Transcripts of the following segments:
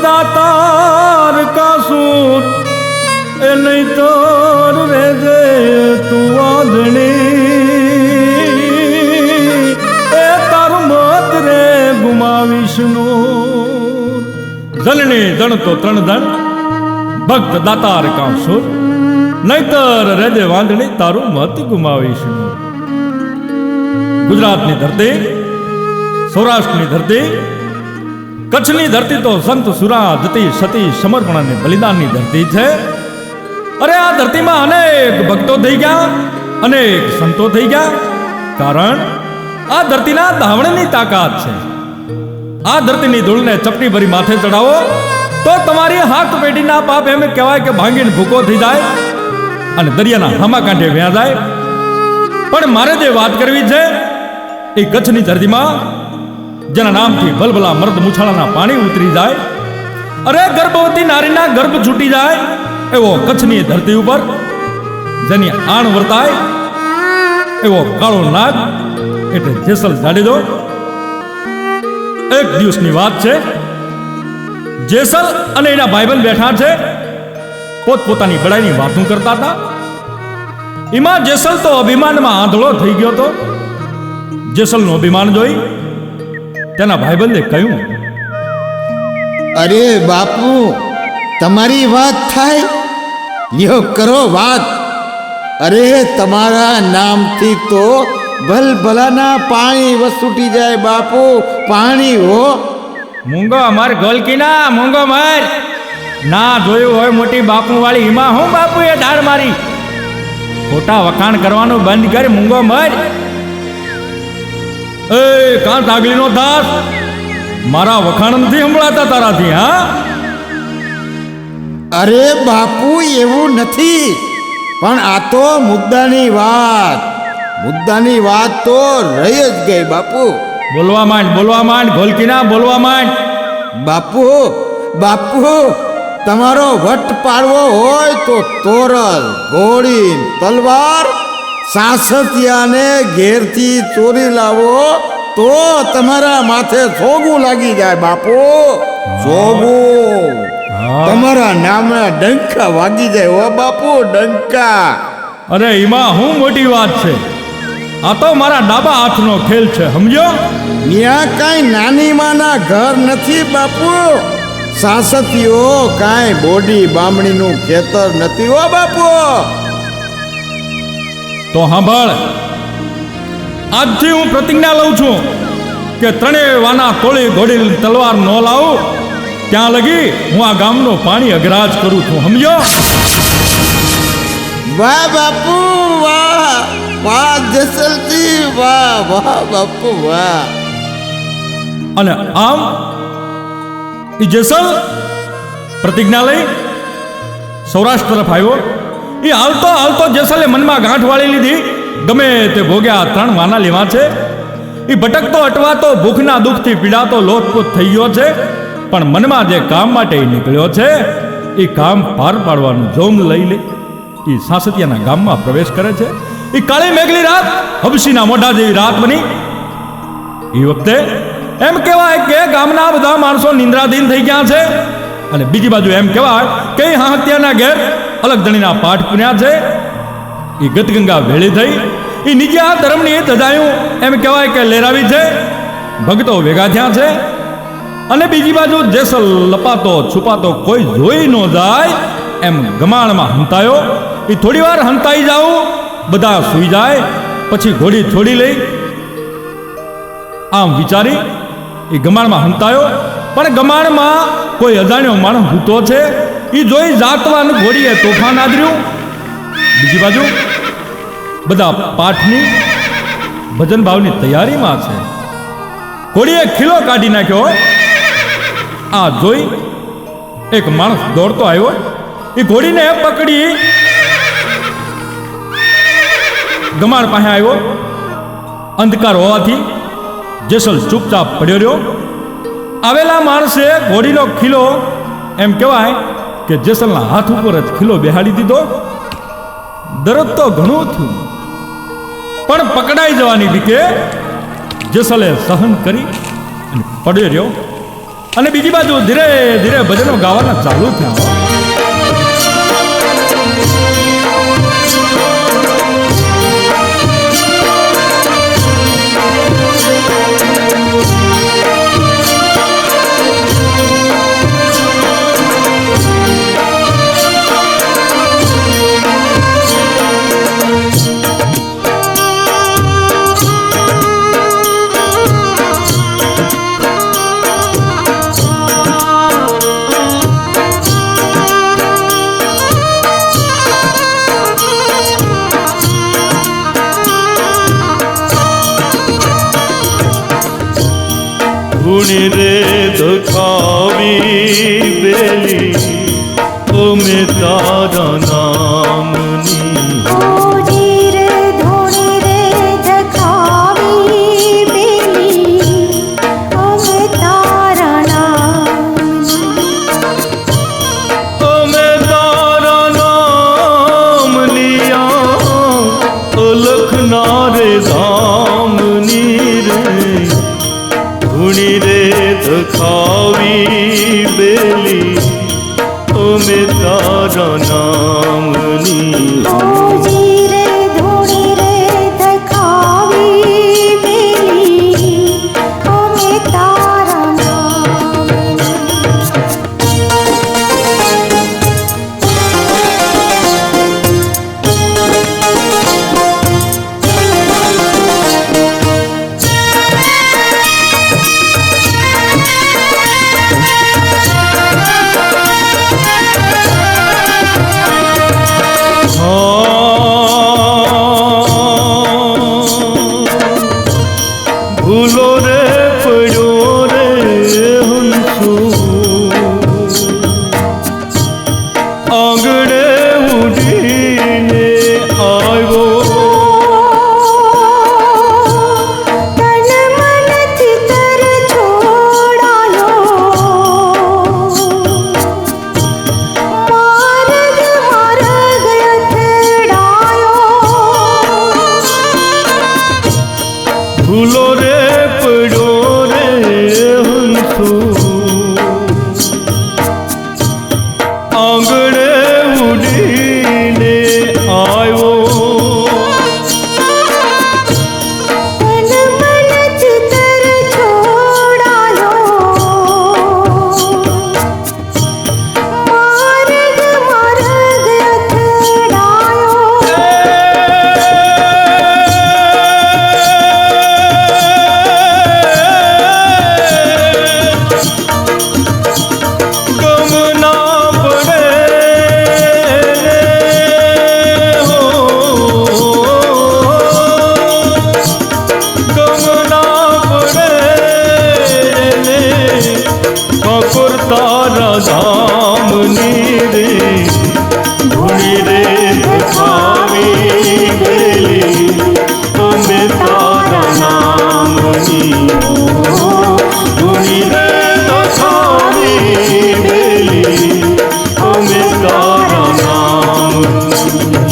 દાતાર કાસુર એ નહીં તર રે દે તું વાદણી એ તારું મત રે ગુમાવીશ નૂર જનની જણ તો ત્રણ ધન ભક્ત દાતાર કાસુર નહીતર રે દે વાંદણી તારું મત ગુમાવીશ નૂર. ગુજરાતની ધરતી, સૌરાષ્ટ્રની ધરતી, કચ્છની ધરતી તો સંત સુરા જતી સતી સમર્પણ અને બલિદાનની ધરતી છે. અરે આ ધરતીમાં અનેક ભક્તો થઈ ગયા, અનેક સંતો થઈ ગયા, કારણ આ ધરતીના ધાવણની તાકાત છે. આ ધરતીની ધૂળને ચપટી ભરી માથે ચડાવો તો તમારી હાથ પેઢીના પાપ એમ કહેવાય કે ભાંગીને ભૂકો થઈ જાય અને દરિયાના હામા કાંઠે વ્યા જાય. પણ મારે જે વાત કરવી છે એ કચ્છની ધરતીમાં જેના નામથી ભલભલા મર્દ મુછાળાના પાણી ઉતરી જાય, અરે ગર્ભવતી નારીના ગર્ભ છૂટી જાય એવો કચ્છની ધરતી ઉપર જેની આણ વર્તાય એવો કાળો નાગ એટલે જેસલ જાડેજો. એક દિવસની વાત છે, જેસલ અને એના ભાઈબંધ બેઠા છે, પોતપોતાની બડાઈની વાતો કરતા હતા. એમાં જેસલ તો અભિમાનમાં આંધળો થઈ ગયો હતો. જેસલનું અભિમાન જોઈ તેના ભાઈબંધે કહ્યું, અરે બાપુ, તમારી વાત થાય લ્યો કરો વાત. અરે તમારા નામથી તો ભલભલાના પાણી વસૂટી જાય બાપુ, પાણી હો. મૂંગો અમાર ગોલકીના મૂંગો માર ના જોયું હોય મોટી બાપુ વાળી હિમા હું બાપુ એ ધાડ મારી. ખોટા વખાણ કરવાનું બંધ કર મૂંગો મર. એ કાં તાગલીનો દાસ, મારા વખાણ નથી સંભળાતા તારાથી? હા અરે બાપુ એવું નથી, પણ આ તો મુદ્દાની વાત તો રહી જ ગઈ બાપુ. બોલવા માંડ ગોલકીના બોલવા માંડ. બાપુ તમારો વટ પાડવો હોય તો તોરલ, ઘોડી, તલવાર, સાસતિયાને ઘેરથી ચોરી લાવો તો તમારા માથે સોગું લાગી જાય બાપુ. સોગું તમારા નામના ડંકા વાગી જાય હો બાપુ, ડંકા. અરે એમાં હું મોટી વાત છે, આ તો મારા ડાબા હાથનો ખેલ છે, સમજો? ત્યાં કાંઈ નાની માના ઘર નથી બાપુ. સાસતીઓ કાંઈ બોડી બામણીનું ખેતર નથી હો બાપુ. તો સાંભળ, આજથી હું પ્રતિજ્ઞા લઉં છું કે ત્રણેય વાના તોળી ઘોડી તલવાર ન લાવું ત્યાં લગી હું આ ગામનું પાણી અઘરાજ કરું છું, સમજો? વાહ બાપુ વાહ, વાહ જેસલજી વાહ, વાહ બાપુ વાહ. અને આમ એ જેસલ પ્રતિજ્ઞા લઈ સૌરાષ્ટ્ર તરફ આવ્યો. એ હાલતો જેસલે મનમાં ગાંઠ વાળી લીધી, ગમે તે ભોગ્યા ત્રણ વાના લેવા છે. એ ભટકતો અટવાતો ભૂખના દુઃખથી પીડાતો લોથપોથ થઈ ગયો છે, પણ મનમાં જે કામ માટે નીકળ્યો છે એ કામ પાર પાડવાનું જોમ લઈ લે એ સાસતિયાના ગામમાં પ્રવેશ કરે છે. એ કાળી મેઘલી રાત હબસીના મોઢા જેવી રાત બની. એ વખતે એમ કહેવાય કે ગામના બધા માણસો નિંદ્રાધીન થઈ ગયા છે, અને બીજી બાજુ એમ કહેવાય કે હાહત્યાના ઘેર અલગ ધણીના પાઠ પૂર્યા છે. એ ગતગંગા વેળી થઈ, એ નિજ્યા ધર્મની ધજાયું એમ કહેવાય કે લહેરાવી છે, ભક્તો ભેગા થયા છે. અને બીજી બાજુ જેસલ લપાતો છુપાતો કોઈ જોઈ ન જાય એમ ગમાણમાં હંતાયો. એ થોડી વાર હંતાઈ જાઉં, બધા સૂઈ જાય, પછી ઘોડી છોડી લઈ આમ વિચારી એ ગમાણમાં હંતાયો. પણ ગમાણમાં કોઈ અજાણ્યો માણસ હૂતો છે, એ જોઈ જાતવાન ઘોડીએ તોફાન આદર્યું. બીજી બાજુ બધા પાઠની ભજન ભાવની તૈયારીમાં છે. ઘોડીએ ખીલો કાઢી નાખ્યો. આ જોઈ એક માણસ દોડતો આવ્યો. એ ઘોડીને પકડી ગમાણ પાસે આવ્યો. અંધકાર હોવાથી જેસલ ચૂપચાપ પડ્યો રહ્યો. આવેલા માણસે ઘોડીનો ખીલો એમ કહેવાય કે જેસલના હાથ ઉપર જ ખીલો બેહાડી દીધો. દરદ તો ઘણું થયું, પણ પકડાઈ જવાની બીકે જેસલે સહન કરી અને પડ્યો રહ્યો. અને બીજી બાજુ ધીરે ધીરે ભજનો ગાવાના ચાલુ થયા. ધૂણી રે દખાવી બેલી ઓ મેં તારા નામની ઓજી રે ધૂણી રે દખાવી બેલી અમે તારા નામની ઓ મેં તારા નામ લિયા લખના રે ધામની રે ધૂણી રે દખાવી બેલી ઓ મેં તારા નામની ઓજી રે ધૂણી રે દખાવી બેલી અમે તારા નામની ભૂલો રે પડ્યો રે હંસુ આંગણે ઉડીને આવ્યો તન મનથી તર છોડાયો માર્ગ અથડાયો ભૂલો રે પડ્યો રે હંસુ આંગણે ઉડીને આવ્યો તન મનથી તર છોડાયો માર્ગ તારા ધામની રે ધૂણી રે દખાવી બેલી અમે તારા નામની ધૂણી રે દખાવી બેલી અમે તારા નામની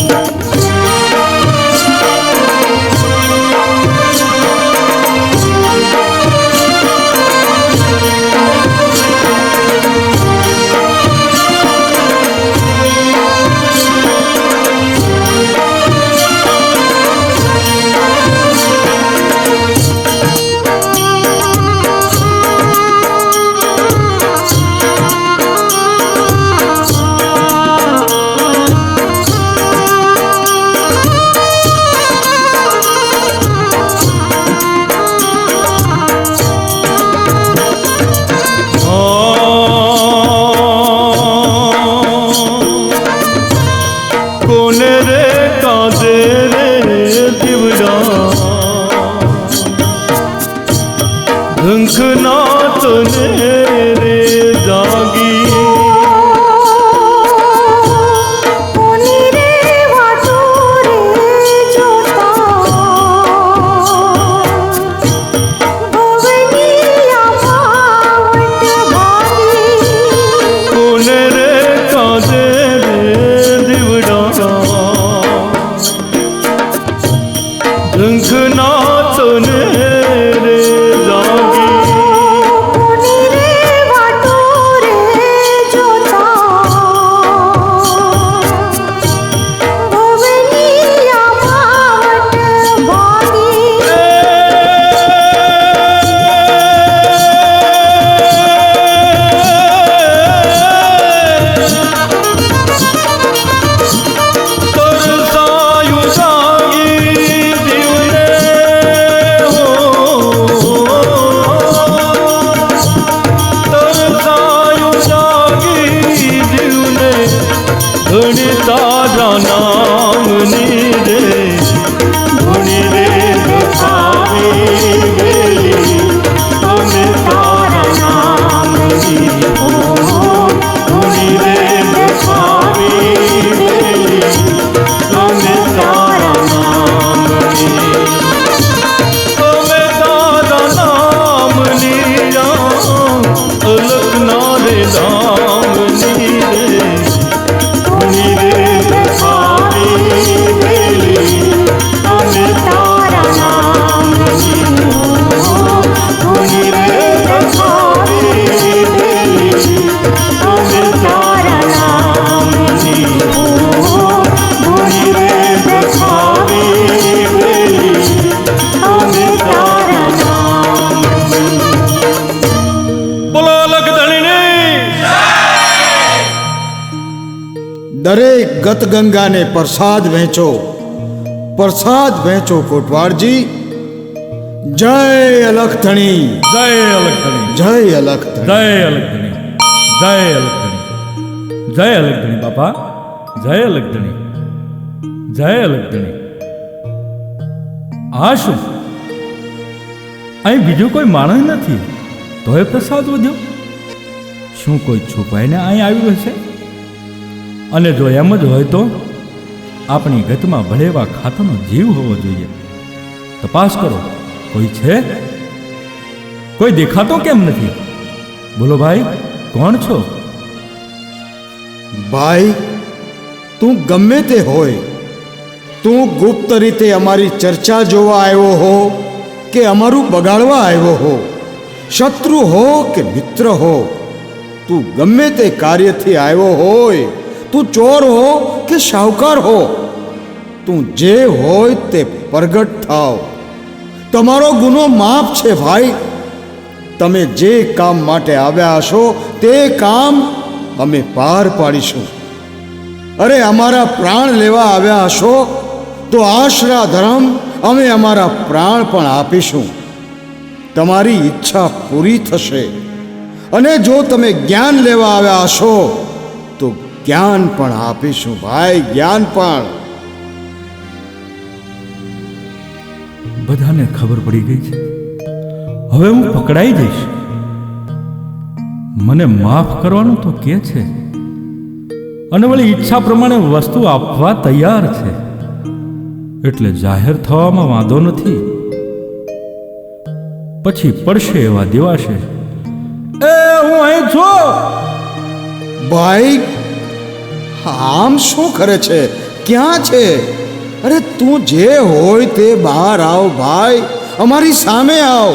કોને રે કાદે રે દીવડા ઝંખનાથ ને રે જાગી કોની રે વાટો રે જોતા ભવની આફાવટ ભાગી કોને રે કાદે રે દીવડા ઝંખનાથ ને રે જાગી કોની રે દરેક ગતગંગાને પ્રસાદ વહેંચો કોટવારજી. જય અલખધણી, જય અલગધણી, જય અલખધણી. જય અલગધણી, જય અલગધણી, જય અલગધણી બાપા, જય અલગધણી, જય અલગધણી. આ શું? અહીં બીજું કોઈ માણસ નથી, તોય પ્રસાદ વધ્યો. શું કોઈ છુપાઈને અહીં આવ્યું હશે? અને જો એમ જ હોય તો આપણી ગતમાં ભળેવા ખાતરનો જીવ હોવો જોઈએ. તપાસ કરો, કોઈ છે? કોઈ દેખાતો કેમ નથી? બોલો ભાઈ, કોણ છો? ભાઈ, તું ગમે તે હોય, તું ગુપ્ત રીતે અમારી ચર્ચા જોવા આવ્યો હો કે અમારું બગાડવા આવ્યો હો, શત્રુ હો કે મિત્ર હો, તું ગમે તે કાર્યથી આવ્યો હોય, તું ચોર હો કે શાહુકાર હો, તું જે હોય તે પ્રગટ થાવ. તમારો ગુનો માફ છે ભાઈ. તમે જે કામ માટે આવ્યા હશો તે કામ અમે પાર પાડીશું. અરે અમારા પ્રાણ લેવા આવ્યા હશો તો આશરા ધર્મ અમે અમારા પ્રાણ પણ આપીશું. તમારી ઈચ્છા પૂરી થશે. અને જો તમે જ્ઞાન લેવા આવ્યા હશો તો જ્ઞાન પણ આપીશું ભાઈ, જ્ઞાન પણ. બધાને ખબર પડી ગઈ છે. હવે હું પકડાઈ જઈશ. મને માફ કરવાનું તો કે છે, અને વળી ઈચ્છા પ્રમાણે વસ્તુ આપવા તૈયાર છે, એટલે જાહેર થવામાં વાંધો નથી. પછી પડશે એવા દેવાશે. એ હું અહીં છું. ભાઈ, આમ શું કરે છે? ક્યાં છે? અરે તું જે હોય તે બહાર આવ ભાઈ, અમારી સામે આવ.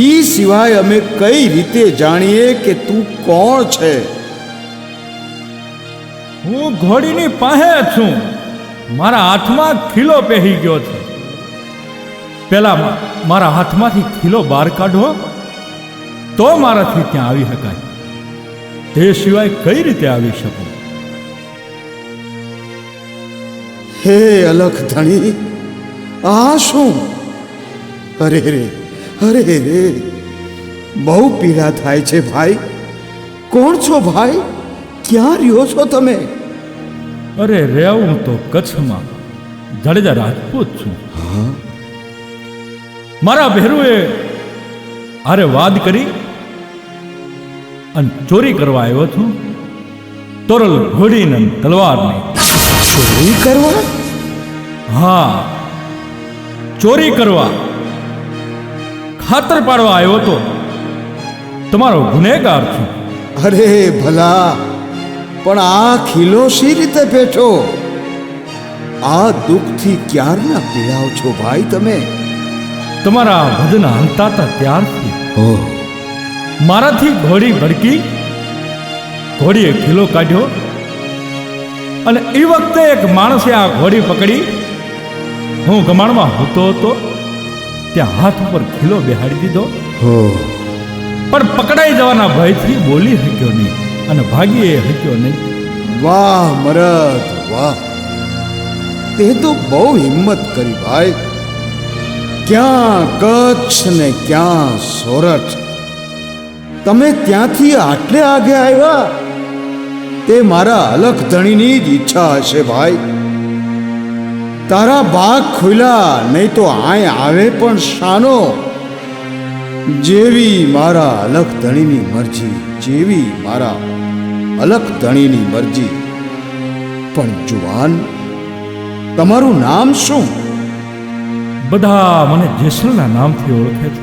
ઈ સિવાય અમે કઈ રીતે જાણીએ કે તું કોણ છે? હું ઘોડીની પાસે છું. મારા હાથમાં ખીલો પહેરી ગયો છે. પેલા મારા હાથમાંથી ખીલો બહાર કાઢો તો મારાથી ત્યાં આવી શકાય. તે સિવાય કઈ રીતે આવી શકું? હે અલખધણી, આ શું? અરે રે, અરે રે, બહુ પીડા થાય છે ભાઈ. કોણ છો ભાઈ? ક્યાં રહ્યો છો તમે? અરે રેવું તો કચ્છમાં જાડેજા રાજપૂત છું. મારા ભેરુએ હારે વાદ કરી અને ચોરી કરવા આવ્યો છું. તોરલ ઘોડીને તલવારની. ચોરી કરવા? હા, ચોરી કરવા. ખાતર પાડવા આવ્યો તો. તમારો ગુનેગાર છું. અરે ભલા, પણ આ ખીલો શી રીતે પેઠો? આ દુઃખથી ક્યારના પીડાવ છો ભાઈ તમે? તમારા ભજન હાલતા હતા ત્યારથી. ઓહ, મારાથી ઘોડી ભડકી. ઘોડીએ ખીલો કાઢ્યો અને એ વખતે એક માણસે આ ઘોડી પકડી. હું ગમાણમાં હોતો હતો ત્યાં હાથ ઉપર ખીલો બેહાડી દીધો, ઓહ, પણ પકડાઈ જવાના ભયથી બોલી શક્યો નહીં અને ભાગી શક્યો નહીં. વાહ મરદ વાહ, તે તો બહુ હિંમત કરી ભાઈ. ક્યાં કચ્છ ને ક્યાં સોરઠ, તમે ત્યાંથી આટલે આગે આવ્યા. તે મારા અલખધણીની જ ઈચ્છા હશે ભાઈ. તારા ભાગ ખુલ્યા નહીં તો આય આવે પણ શાનો? જેવી મારા અલખધણીની મરજી, જેવી મારા અલખધણીની મરજી. પણ જુવાન, તમારું નામ શું? બધા મને જેસલના નામથી ઓળખે છે.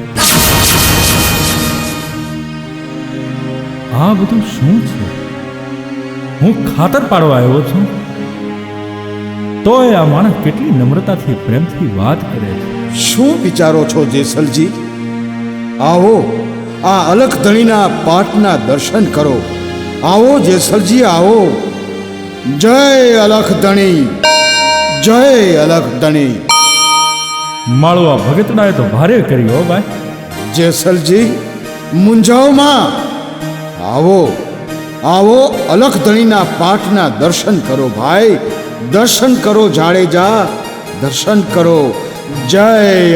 આ બધું શું છે? હું ખાતર પાડવા આવ્યો છું, તોય આ માણસ કેટલી નમ્રતાથી પ્રેમથી વાત કરે છે. શું વિચારો છો જેસલજી? આવો, આ અલખધણીના પાઠના દર્શન કરો. આવો જેસલજી, આવો. જય અલખધણી, જય અલખધણી. માળવા ભગતડાએ તો ભારે કરી હો ભાઈ. જેસલજી, મૂંઝાવમાં. આવો, આવો અલખધણીના પાઠના દર્શન કરો ભાઈ, દર્શન કરો જાડેજા, દર્શન કરો. જય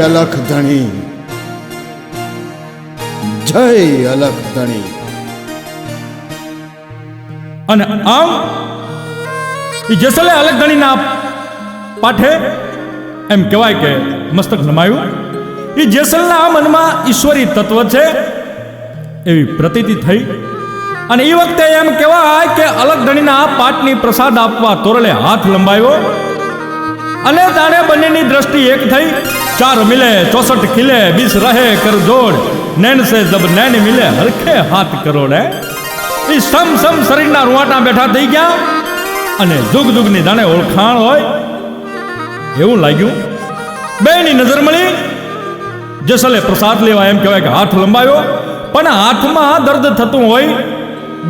અલખધણી, જય અલખધણી. અને આમ એ જેસલે અલખધણીના પાઠે એમ કહેવાય કે મસ્તક નમાયું. એ જેસલના મનમાં ઈશ્વરી તત્વ છે એવી પ્રતીતિ થઈ. અને એ વખતે એમ કહેવાય કે અલખધણીના પાઠની પ્રસાદ આપવા તોરલે હાથ લંબાવ્યો અને તાણે બંનેની દ્રષ્ટિ એક થઈ. ચાર મિલે 64 ખિલે, 20 રહે કર જોડ, નૈન સે જબ નૈન મિલે હરખે હાથ કરોડ. એ સમ શરીરના રૂવાટા બેઠા થઈ ગયા અને જુગ જુગની દાણે ઓળખાણ હોય એવું લાગ્યું. બેની નજર મળી. જેસલે પ્રસાદ લેવા એમ કહેવાય કે હાથ લંબાવ્યો, પણ હાથમાં દર્દ થતું હોય.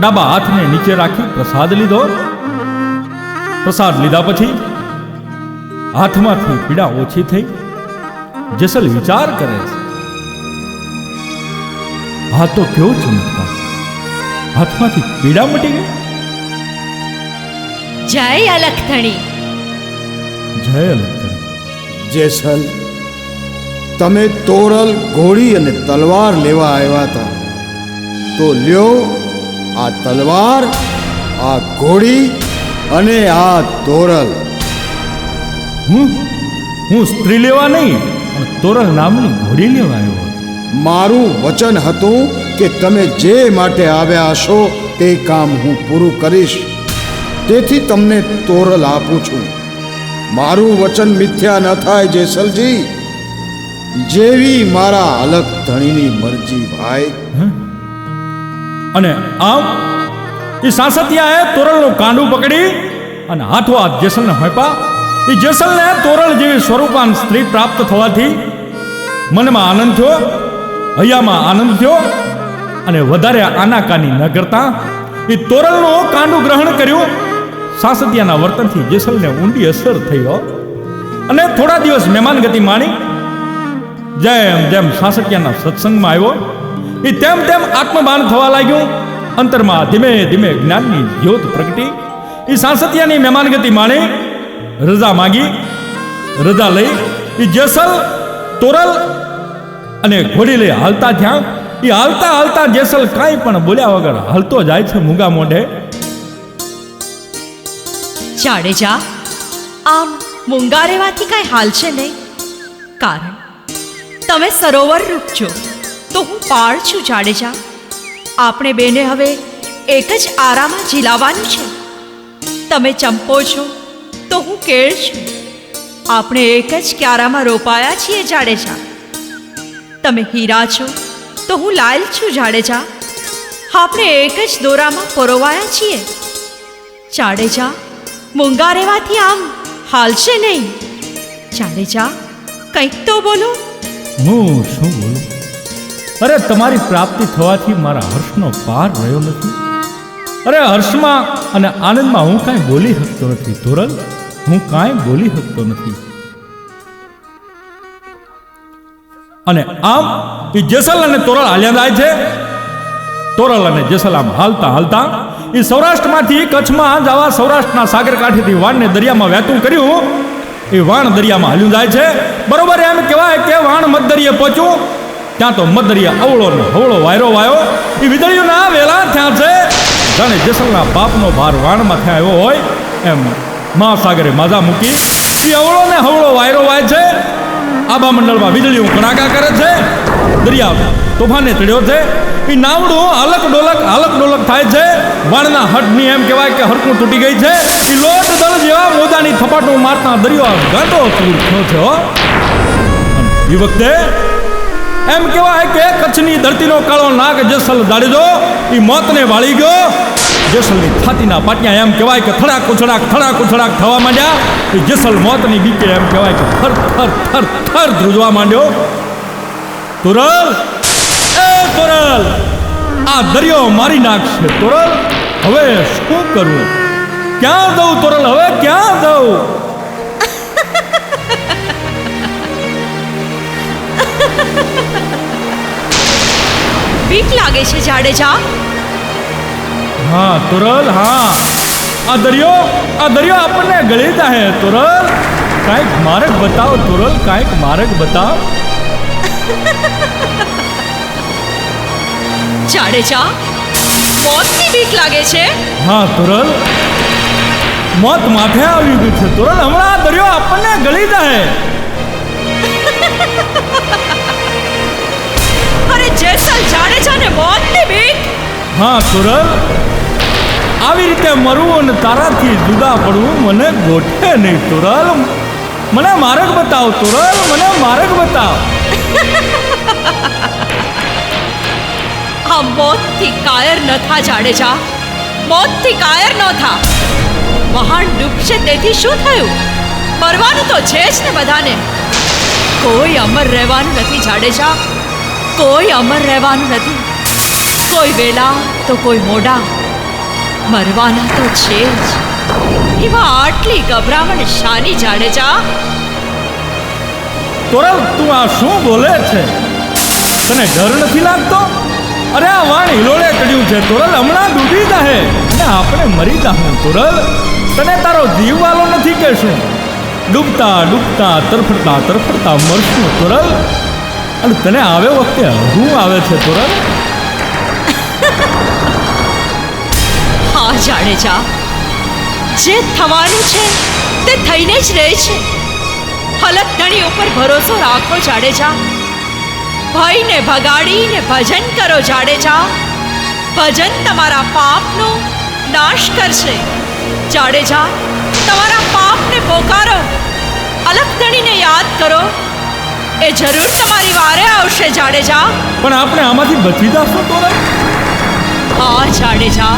ડાબા હાથને નીચે રાખી પ્રસાદ લીધો. પ્રસાદ લીધા પછી હાથમાંથી પીડા ઓછી થઈ. જેસલ વિચાર કરે છે, હા તો કેવો ચમત્કાર, હાથમાંથી પીડા મટી ગઈ. જય અલખધણી. જય અલખધણી. જેસલ, તમે તોરલ, ઘોડી અને તલવાર લેવા આવ્યા હતા, તો લ્યો આ તલવાર, આ ઘોડી અને આ તોરલ. હું સ્ત્રી લેવા નહીં પણ તોરલ નામની ઘોડી લેવા આવ્યો હતો. મારું વચન હતું કે તમે જે માટે આવ્યા હશો તે કામ હું પૂરું કરીશ, તેથી તમને તોરલ આપું છું. મારું વચન મિથ્યા ન થાય જેસલજી, જેવી મારા અલખધણીની મરજી ભાઈ. અને આમ એ સાસતિયાએ તોરલનું કાંડું પકડી અને હાથોહાથ જેસલને હોંપ્યા. એ જેસલને તોરલ જેવી સ્વરૂપાન સ્ત્રી પ્રાપ્ત થવાથી મનમાં આનંદ થયો, હૈયામાં આનંદ થયો. અને વધારે આનાકાની ન કરતા એ તોરલનું કાંડું ગ્રહણ કર્યું. સાસતિયાના વર્તનથી જેસલને ઊંડી અસર થઈ અને થોડા દિવસ મહેમાન ગતિ માણી. જેમ જેમ સાસતિયાના સત્સંગમાં આવ્યો એ તેમ તેમ આત્મભાન થવા લાગ્યું. અંતરમાં ધીમે ધીમે જ્ઞાનની જ્યોત પ્રગટી. એ સાસતિયાની મહેમાન ગતિ માણી. રજા માંગી. રજા લઈ એ જેસલ તોરલ અને ઘોડી લઈ હાલતા થયા. એ હાલતા હાલતા જેસલ કાંઈ પણ બોલ્યા વગર હાલતો જાય છે મૂંગા મોઢે. જાડેજા, આમ મૂંગા રહેવાથી કાંઈ હાલશે નહીં, કારણ તમે સરોવર રૂપ છો તો હું પાળ છું. જાડેજા, આપણે બેને હવે એક જ આરામાં ઝીલાવાનું છે. તમે ચંપો છો તો હું કેળ છું. આપણે એક જ ક્યારામાં રોપાયા છીએ. જાડેજા, તમે હીરા છો તો હું લાલ છું. જાડેજા, આપણે એક જ દોરામાં પરોવાયા છીએ. જાડેજા, મૂંગા રહેવાથી આમ હાલશે નહીં. જાડેજા, કંઈક તો બોલો. હું શું બોલું? અરે, તમારી પ્રાપ્તિ થવાથી મારા હર્ષનો પાર રહ્યો નથી. અરે, હર્ષમાં અને આનંદમાં હું કાંઈ બોલી શકતો નથી તોરલ, હું કાંઈ બોલી શકતો નથી. અને આમ એ જેસલ અને તોરલ હાલ્યા જાય છે. તોરલ અને જેસલ આમ હાલતા હાલતા એ સૌરાષ્ટ્રમાંથી કચ્છમાં જવા સૌરાષ્ટ્રના સાગર કાંઠેથી વાણને દરિયામાં વહેતું કર્યું. એ વાણ દરિયામાં હાલ્યું જાય છે. બરોબર એમ કહેવાય કે વાણ મધદરિયે પહોંચ્યું ત્યાં તો મધદરિયા અવળો ને હવળો વાયરો વાયો. એ વીજળીઓના વેલા થયા છે. જાણે જેસલના બાપનો ભાર વાણમાં થયા આવ્યો હોય એમ મહાસાગરે માજા મૂકી. એ અવળો ને હવળો વાયરો વાય છે. આબા મંડળમાં વીજળીઓ કડાકા કરે છે. દરિયા તોફાને ચડ્યો છે. એ નાવડું હાલક ડોલક થાય છે. વાણના હટની એમ કહેવાય કે હરકું તૂટી ગઈ છે. એ લોટ દળ જેવા મોજાની થપાટું મારતા દરિયો ગાંડો ચૂર થયો છે. એ વખતે એમ કહેવાય કે કચ્છની ધરતીનો કાળો નાગ જેસલ જાડેજો એ મોતને વાળી ગયો. જેસલની છાતીના પાટિયા એમ કહેવાય કે થડાક ઉછડાક થવા માંડ્યા. એ જેસલ મોતની બીકે એમ કહેવાય કે થર થર થર થર ધ્રુજવા માંડ્યો. તોરલ, એ તોરલ, આ દરિયો મારી નાખશે. તોરલ, હવે શું કરવું? ક્યાં દઉં તોરલ? હવે ક્યાં દઉં? બીક લાગે છે જાડેજા? હા તોરલ હા, આ દરિયો આપણને ગળી જાહે તોરલ. કાંઈક માર્ગ બતાવ તોરલ, કાંઈક માર્ગ બતાવ. જાડેજા, મોતની બીક લાગે છે? હા તોરલ, મોત માથે આવી ગયું છે તોરલ. હમણાં આ દરિયો આપણને ગળી જાહે. અરે જેસલ જાડેજાને મોતની બીક? હા તોરલ, આવી રીતે મરવું અને તારાથી જુદા પડવું મને ગોઠે નહીં તોરલ. મને માર્ગ બતાવ તોરલ, મને માર્ગ બતાવ. આ મોતથી કાયર ન થા જાડેજા, મોતથી કાયર ન થા. વહાણ ડૂબશે તેથી શું થયું? મરવાનું તો છે જ ને બધાને. કોઈ અમર રહેવાનું નથી જાડેજા, કોઈ અમર રહેવાનું નથી. કોઈ વેલા તો કોઈ મોડા, મરવાના તો છે જ. એમાં આટલી ગભરામણ શાની જાડેજા? તોરલ, તું આ શું બોલે છે? તને ડર નથી લાગતો? અરે આ વાણ હિલોળે ચડ્યું છે તોરલ, હમણાં ડૂબી જાહે અને આપણે મરી જાહું તોરલ. તને તારો જીવ વાલો નથી કે શું? ડૂબતા ડૂબતા તરફડતા મરશું તોરલ. અને તને આવે વખતે હું આવે છે તોરલ. હા જાડેજા, જે થવાનું છે તે થઈને જ રહે છે. હલકધણી ઉપર ભરોસો રાખો જાડેજા. ભયને ભગાડીને ભજન કરો જાડેજા. ભજન તમારા પાપનો નાશ કરશે. જાડેજા, તમારા પાપને પોકારો, અલકધણીને યાદ કરો. એ જરૂર તમારી વારે આવશે જાડેજા. પણ આપણે આમાંથી બચી જશું તોરલ. હા જાડેજા,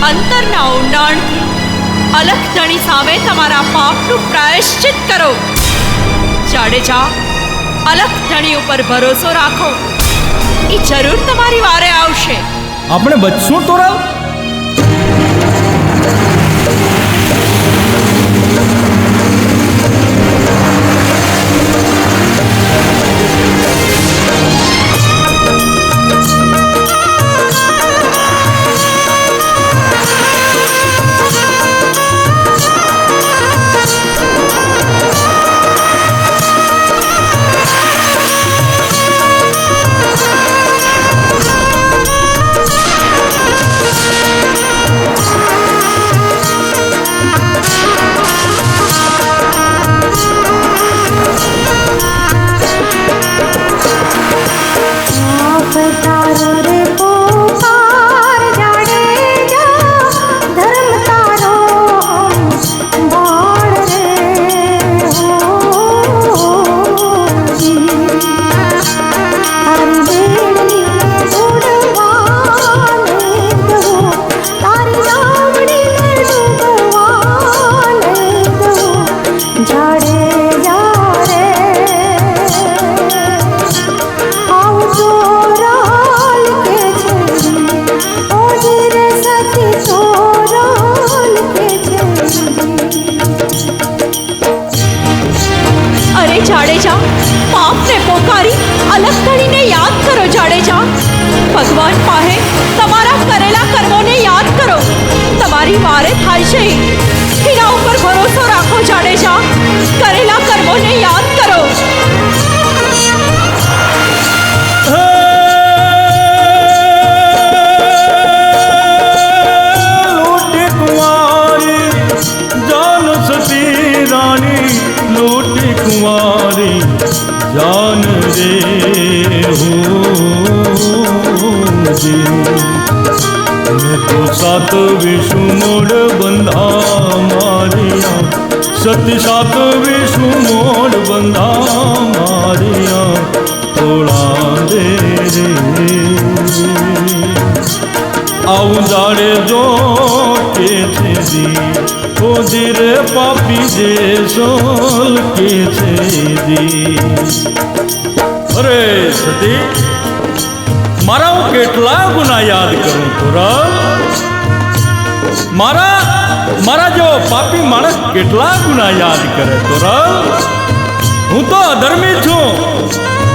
અંતરના ઊંડાણથી અલખધણી સામે તમારા પાપનું પ્રાયશ્ચિત કરો. જાડેજા, અલખધણી ઉપર ભરોસો રાખો. એ જરૂર તમારી વારે આવશે. આપણે બચશું તોરલ. ભગવાન પાસે તમારા કરેલા કર્મોને યાદ કરો. તમારી વારે થાય છે. એના ઉપર ભરોસો રાખો જાડેજા. કરેલા કર્મોને યાદ કરો. लूटी कुंवारी जान सती रानी, लूटी कुंवारी जान रे हो मैं तो सात विष्णु मोड़ बंधा मारिया, सती सात विष्णु मोड़ बंधा मारिया तोड़ा दे रे आऊं जाड़े जो के थे दी ओ रे पापी जे सोल के थे दी। અરે સતી, મારા હું કેટલા ગુના યાદ કરું તોરલ. મારા જેવો પાપી માણસ કેટલા ગુના યાદ કરે તોરલ. હું તો અધર્મી છું.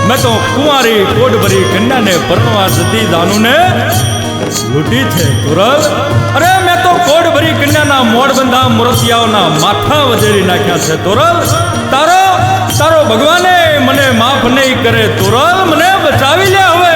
મેં તો કુંવારી કોડભરી કન્યાને પરણવા સતી દાનુને લૂંટી છે તુરલ. અરે મેં તો કોડ ભરી કન્યાના મોડ બંધા મૂર્તિયાઓના માથા વધેરી નાખ્યા છે તુરલ. તારો તારો ભગવાને મને માફ નહીં કરે તુરલ, મને બચાવી લે હવે.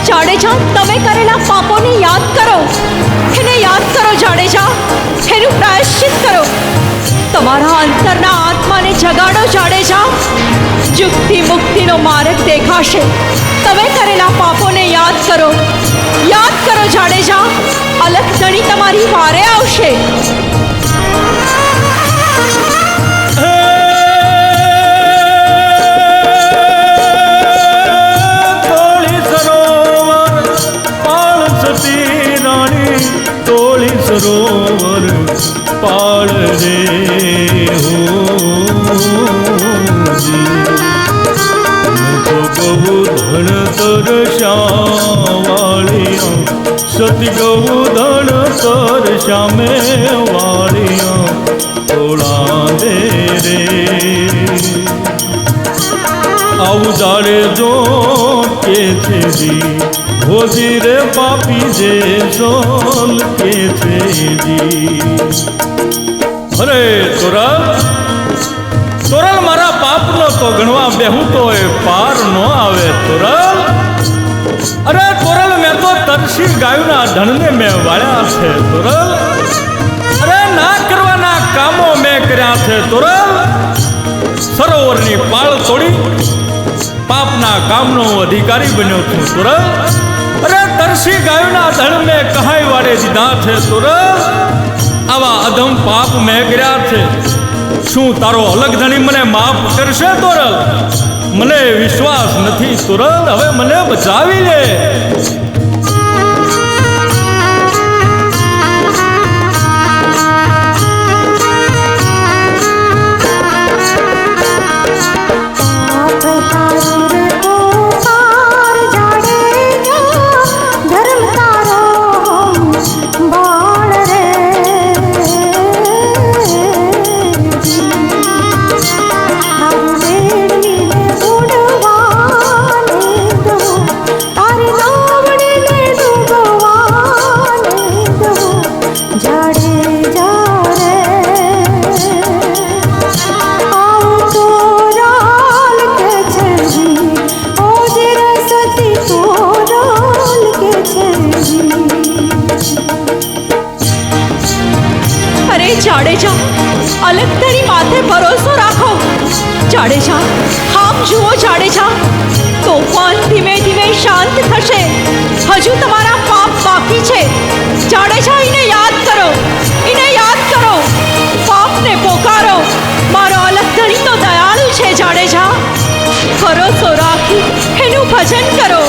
જાડેજા, તમે કરેલા પાપોને યાદ કરો. એને યાદ કરો જાડેજા, એનું પ્રાયશ્ચિત કરો. તમારા અંતરના આત્માને જગાડો જાડેજા. યુક્તિ મુક્તિનો માર્ગ દેખાશે. તમે કરેલા પાપોને યાદ કરો જાડેજા. અલખધણી તમારી વારે આવશે. સરોવર પાળ રે હો તો ગૌ ધન તરસ્યાવાળિયા સતી ગૌ ધન તરસ્યામે વાળિયા તોળા દે રે. આવું જાડે જો કે છે જી હોજી રે પાપી જે સોલ કે છે જી. અરે તોરલ, તોરલ મારા પાપનો તો ગણવા બેહું તો એ પાર નો આવે તોરલ. અરે તોરલ મેં તો તરસી ગાયોના ધણને મેં વાળ્યા છે તોરલ. અરે ના કરવાના કામો મેં કર્યા છે તોરલ. સરોવરની પાળ તોડી પાપના કામનો અધિકારી બન્યો છું તોરલ. અરે તરસી ગાયોના ધણ મેં કહાઈ વાડે દીધા છે તોરલ. આવા અધમ પાપ મેં કર્યા છે. શું તારો અલખધણી મને માફ કરશે તોરલ? મને વિશ્વાસ નથી તોરલ, હવે મને બચાવી લે. જાડેજા, અલખધણી માથે ભરોસો રાખો. જાડેજા, આમ જુઓ જાડેજા, તોફાન ધીમે ધીમે શાંત થશે. હજુ તમારા પાપ બાકી છે. જાડેજા, એને યાદ કરો, એને યાદ કરો. પાપને પોકારો. મારો અલખધણી તો દયાળુ છે જાડેજા. ભરોસો રાખી એનું ભજન કરો.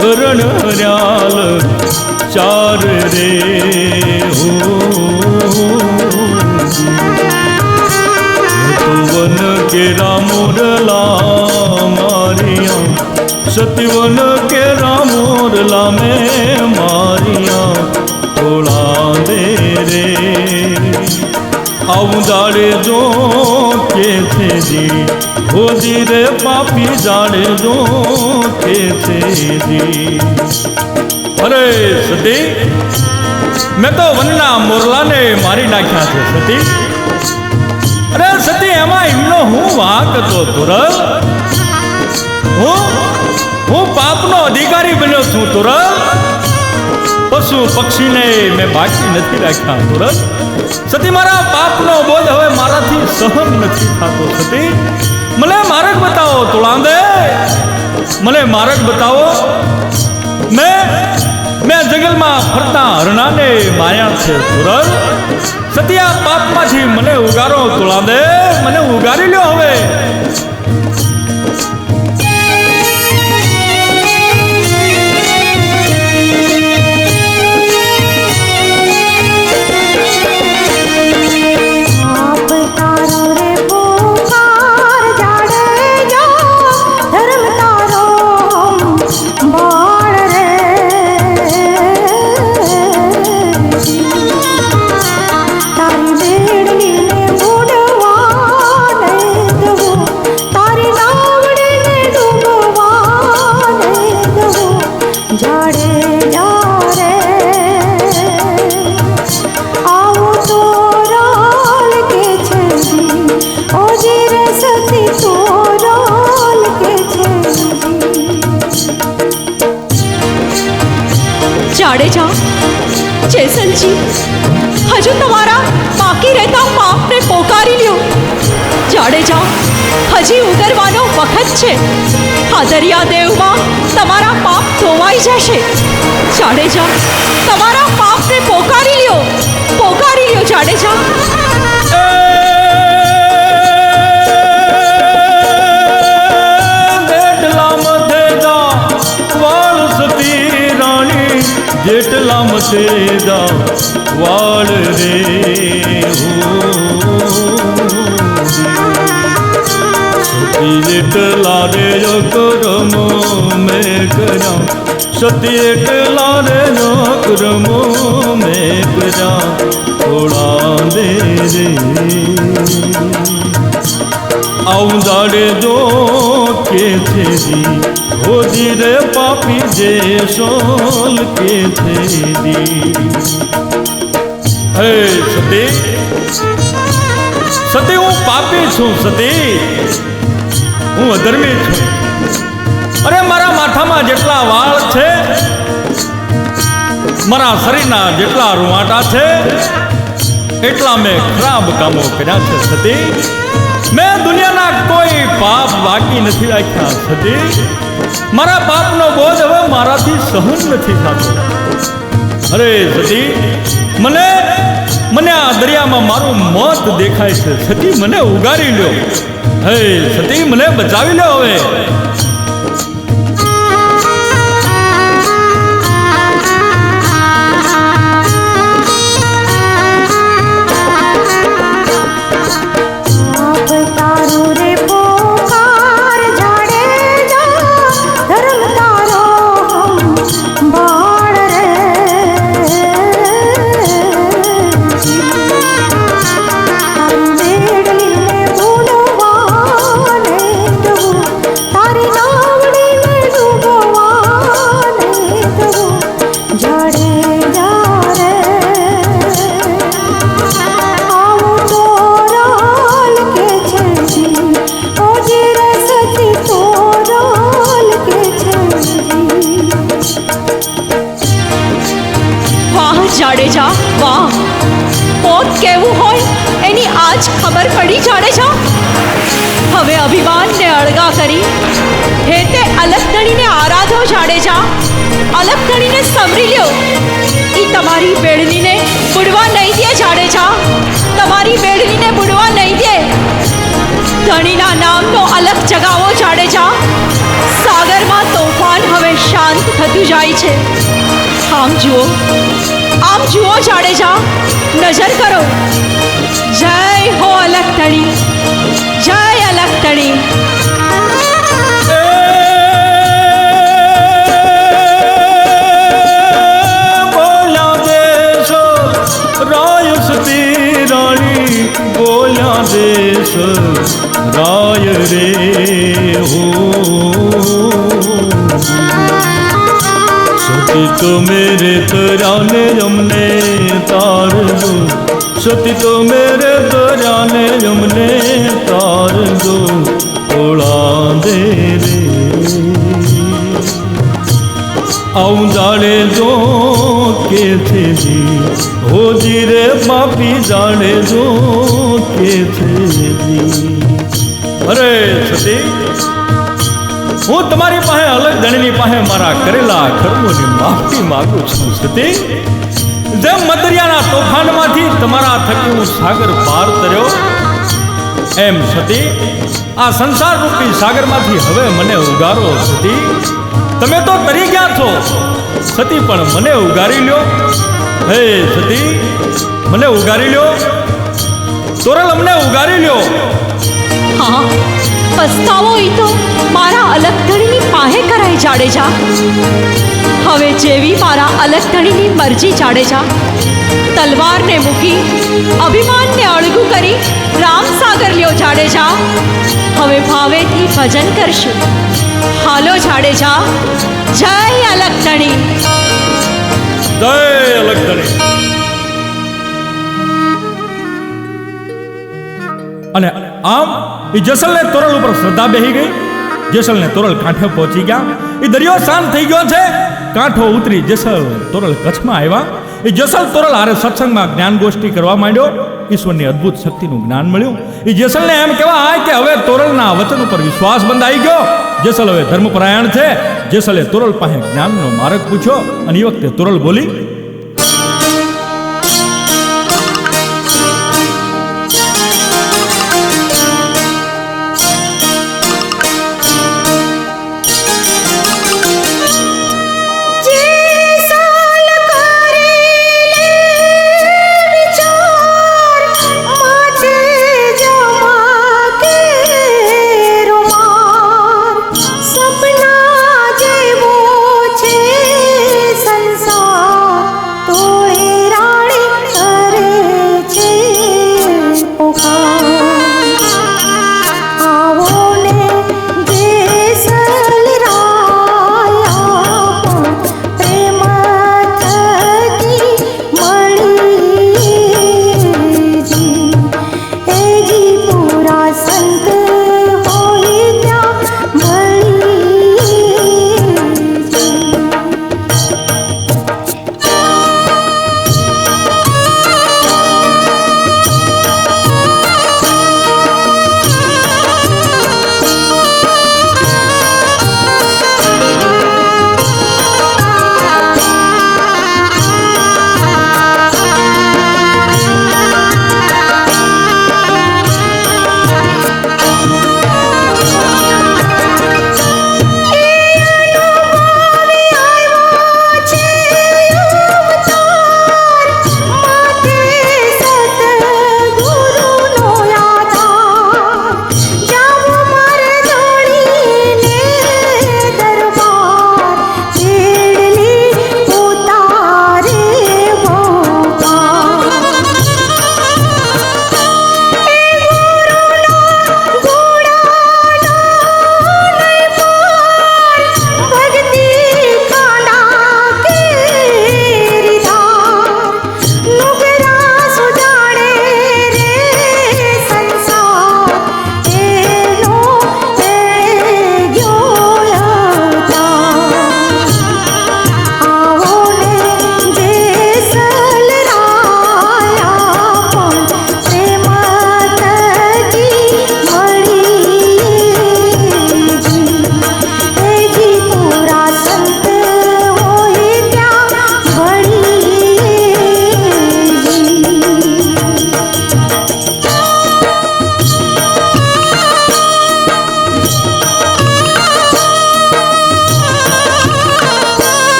હરણ હર્યાલ ચાર રે હો તો વન કેરા મોરલા મારિયા સતીવન કેરા મોરલા મેં મારિયા તોળા દે રે. આવું જાડે જો કે છે જી હોજી રે પાપી જાડે જો કે છે જી. અરે સતી, મેં તો વનના મોરલાને મારી નાખ્યા છે સતી. અરે સતી, એમાં એમનો હું વાંક હતો તોરલ. હું પાપનો અધિકારી બન્યો છું તુરલ. પશુ પક્ષીને મેં બાકી નથી રાખ્યા તુરલ. સતી મારા પાપનો બોજ હવે મારાથી સહન નથી થતો. સતી મને માર્ગ બતાવો તુળાંદે, મને માર્ગ બતાવો. મેં જંગલમાં ફરતા હરણાને માર્યા છે તુરલ. સતી આ પાપમાંથી મને ઉગારો તુળાંદે, મને ઉગારી લ્યો હવે. જાડેજા, જેસલજી, હજુ તમારા બાકી રહેતા પાપને પોકારી લ્યો. જાડેજા, હજી ઉતરવાનો વખત છે. આ દરિયાદેવમાં તમારા પાપ ધોવાઈ જશે. જાડેજા, તમારા પાપને પોકારી લ્યો, પોકારી લ્યો જાડેજા. જેટલા મથેદા વાળ રે સતી જેટલા રે કરમો મેં કર્યા. સતી એટલા રે કરમો મેં કર્યા. થોડા દે રે આવું જાડે જો કે છે જી હોજી રે પાપી જે સોલ કે થેરી. હે સતી, સતી હું પાપી છું. સતી હું અધર્મી છું. અરે મારા માથામાં જેટલા વાળ છે, મારા શરીરના જેટલા રૂવાટા છે, એટલા મેં ખરાબ કામો કર્યા છે. સતી મેં દુનિયાના કોઈ પાપ બાકી નથી રાખ્યા. સતી મારા પાપનો બોજ હવે મારાથી સહન નથી થતો. અરે સતી મને આ દરિયામાં મારું મોત દેખાય છે. સતી મને ઉગારી લ્યો. હે સતી મને બચાવી લ્યો હવે. જાડેજા, વાહ! મોત કેવું હોય એની આજ ખબર પડી જાડેજા. હવે અભિમાનને અળગા કરી હેતે અલખધણીને આરાધો જાડેજા. અલખધણીને સમરી લ્યો. એ તમારી બેડલીને બુડવા નહીં દે જાડેજા, તમારી બેડલીને બુડવા નહીં દે. ધણીના નામનો અલખ જગાવો જાડેજા. સાગરમાં તોફાન હવે શાંત થતું જાય છે. આમ જુઓ, આમ જુઓ જાડેજા, નજર કરો. જય હો અલખધણી, જય અલખધણી. બોલ્યા દેશ રાય સતી રાણી, બોલ્યા દેશ રાય રે હો. સતી તો મેરે તરાને અમને તાર દો. સતી તો મેરે તરાને અમને તાર દો. થોડા દે રે આવું જાડે જો કે છે જી હોજી રે પાપી જાડે જો કે છે જી. અરે સતી, હું તમારી પાસે અલગ ધણીની પાસે મારા કરેલા કર્મોની માફી માંગુ છું સતી. જેમ મદરિયાના તોફાનમાંથી તમારા થકી હું સાગર પાર તર્યો, એમ સતી આ સંસાર રૂપી સાગરમાંથી હવે મને ઉગારો સતી. તમે તો તરી ગયા છો સતી, પણ મને ઉગારી લ્યો. હે સતી, મને ઉગારી લ્યો. તોરલ, અમને ઉગારી લ્યો. હા, પસ્તાવો ઈ તો મારા અલગધણીની પાસે કરાય જાડેજા. હવે જેવી મારા અલગધણીની મરજી જાડેજા. તલવારને મૂકી અભિમાનને અળગું કરી રામસાગર લ્યો જાડેજા. હવે ભાવેથી ભજન કરશું. હાલો જાડેજા, જય અલગધણી. જય અલગધણી. અને આમ એ જેસલને તોરલ ઉપર શ્રદ્ધા બેહી ગઈ. જેસલને તોરલ કાંઠે પહોંચી ગયા. એ દરિયો શાંત થઈ ગયો છે. કાંઠો ઉતરી જેસલ તોરલ કચ્છમાં આવ્યા. એ જેસલ તોરલ હારે સત્સંગમાં જ્ઞાન ગોષ્ઠી કરવા માંડ્યો. ઈશ્વરની અદ્ભુત શક્તિનું જ્ઞાન મળ્યું. એ જેસલને એમ કહેવાય કે હવે તોરલના વચન ઉપર વિશ્વાસ બંધાઈ ગયો. જેસલ હવે ધર્મપરાયણ છે. જેસલે તોરલ પાસે જ્ઞાનનો માર્ગ પૂછ્યો અને એ વખતે તોરલ બોલી, સપના જેવો છે સંસાર.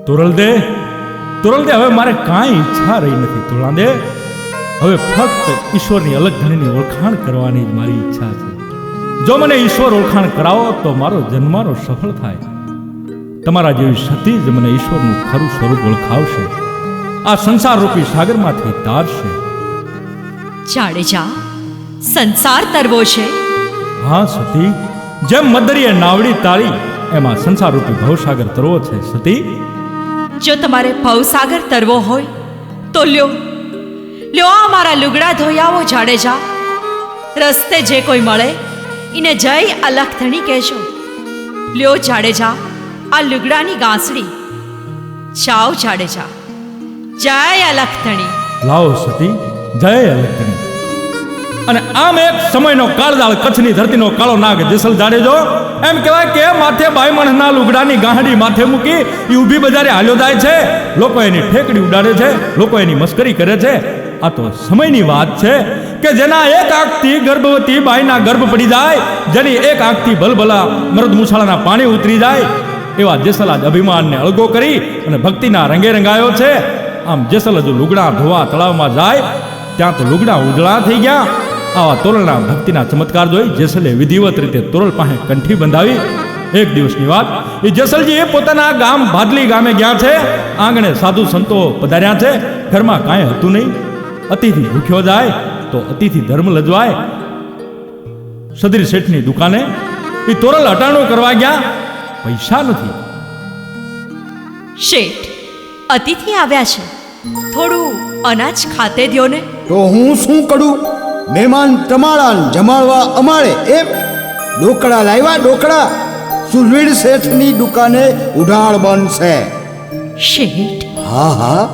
તોરલ દે, હવે મારે કાંઈ ઈચ્છા રહી નથી. તોરલ દે, હવે ફક્ત ઈશ્વરની અલગ ધણીની ઓળખાણ કરવાની જ મારી ઈચ્છા છે. જો મને ઈશ્વર ઓળખાણ કરાવો તો મારો જન્મારો સફળ થાય. તમારા જેવી સતી જ મને ઈશ્વરનું ખરું સ્વરૂપ ઓળખાવશે, આ સંસાર રૂપી સાગરમાંથી તારશે. જાડેજા, સંસાર તરવો છે? હા સતી, જેમ મદરીએ નાવડી તાળી એમાં સંસાર રૂપી ભવસાગર તરવો છે. સતી, જો તમારે ભવસાગર તરવો હોય તો લ્યો આ મારા લુગડા ધોઈ આવો. જાડેજા, રસ્તે જે કોઈ મળે એને જય અલખધણી કહેજો. લ્યો જાડેજા, આ લુગડાની ગાંસડી. જાઓ જાડેજા, જય અલખધણી. લાવો સતી, જય અલખધણી. અને આમ એક સમયનો કાળદાળ કચ્છની ધરતીનો કાળો નાગ જેસલ જાડેજો એમ કહેવાય કે માથે બાયમણના લુગડાની ગાંહડી માથે મૂકી એ ઊભી બજારે હાલ્યો જાય છે. લોકો એની ઠેકડી ઉડાડે છે, લોકો એની મસ્કરી કરે છે. આ તો સમયની વાત છે કે જેના એક આંખથી ગર્ભવતી બાઈના ગર્ભ પડી જાય, જેની એક આંખથી ભલભલા મરદ મુસાળાના પાણી ઉતરી જાય, એવા જેસલ આજ અભિમાનને અળગો કરી અને ભક્તિના રંગે રંગાયો છે. આમ જેસલ હજુ લુગડા ધોવા તળાવમાં જાય ત્યાં તો લુગડા ઉજળા થઈ ગયા. આવા તોરલના ભક્તિના ચમત્કાર જોઈ જેસલે વિધિવત રીતે તોરલ પાસે કંઠી બંધાવી. એક દિવસની વાત, એ જેસલજી પોતાના ગામ ભાદલી ગામે ગયા છે. આંગણે સાધુ સંતો પધાર્યા છે. ઘરમાં કાંઈ હતું નહીં. અતિથિ ભૂખ્યો જાય તો અતિથિ ધર્મ લજવાય. સદરી શેઠની દુકાને એ તોરલ હટાણું કરવા ગયા, પૈસા નથી. શેઠ, અતિથિ આવ્યા છે, થોડું અનાજ ખાતે દ્યો ને. તો હું શું કરું? મહેમાન તમારા જમાડવા અમારે એમ? ડોકડા લાવ્યા, ડોકડા. સુરવીર શેઠની દુકાને ઉડાડ બનશે. શેઠ, હા હા,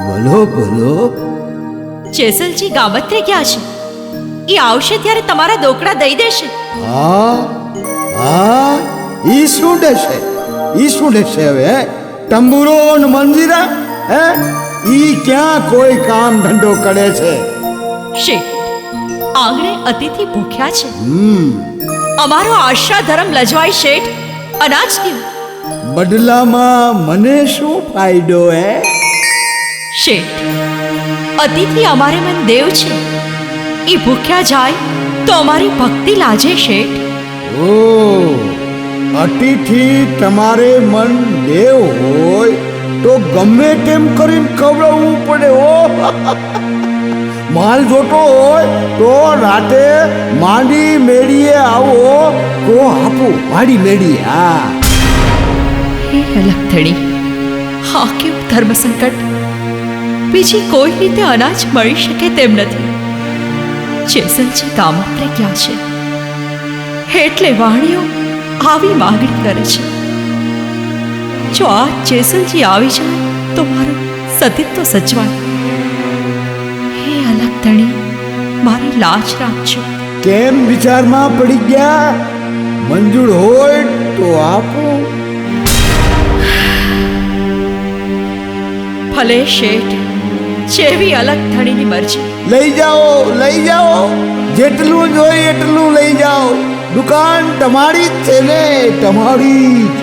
બોલો બોલો. જેસલજી ગામત્રે ગયા છે, એ આવશે ત્યારે તમારા ડોકડા દઈ દેશે. હા હા, ઈ શું દેશે? ઈ શું દેશે હવે? તંબુરો ને મંજીરા હે? ઈ ક્યાં કોઈ કામ ધંધો કરે છે? શેઠ, આંગણે અતિથિ ભૂખ્યા છે, અમારો આશરા ધર્મ લજવાય. શેઠ, અનાજ દ્યો. બદલામાં મને શું ફાયદો હે? શેઠ, અતિથિ અમારે મન દેવ છે, એ ભૂખ્યા જાય તો અમારી ભક્તિ લાજે. શેઠ, ઓ, અતિથિ તમારે મન દેવ હોય તો ગમે તેમ કરીને ખવડાવવું પડે. ઓ, માલ જોતો હોય તો રાતે માંડી મેળીએ આવો તો આપું. માડી મેળીએ. હા, હે અલખધણી, હા કેવું ધર્મ સંકટ! બીજી કોઈ રીતે અનાજ મળી શકે તેમ નથી. જેસલજી ગામત્રે ગયા છે એટલે વાણીઓ આવી માગણી કરે છે. જો આ જેસલજી આવી જાય તો મારું સતીત્વ સચવાય. હે અલખધણી, મારી લાજ રાખજો. કેમ વિચારમાં પડી ગયા? મંજૂર હોય તો આપું. ભલે શેઠ, જેવી અલખધણીની મરજી. લઈ જાઓ, લઈ જાઓ. જેટલું જોઈએ એટલું લઈ જાઓ. દુકાન તમારી જ છે ને? તમારી જ.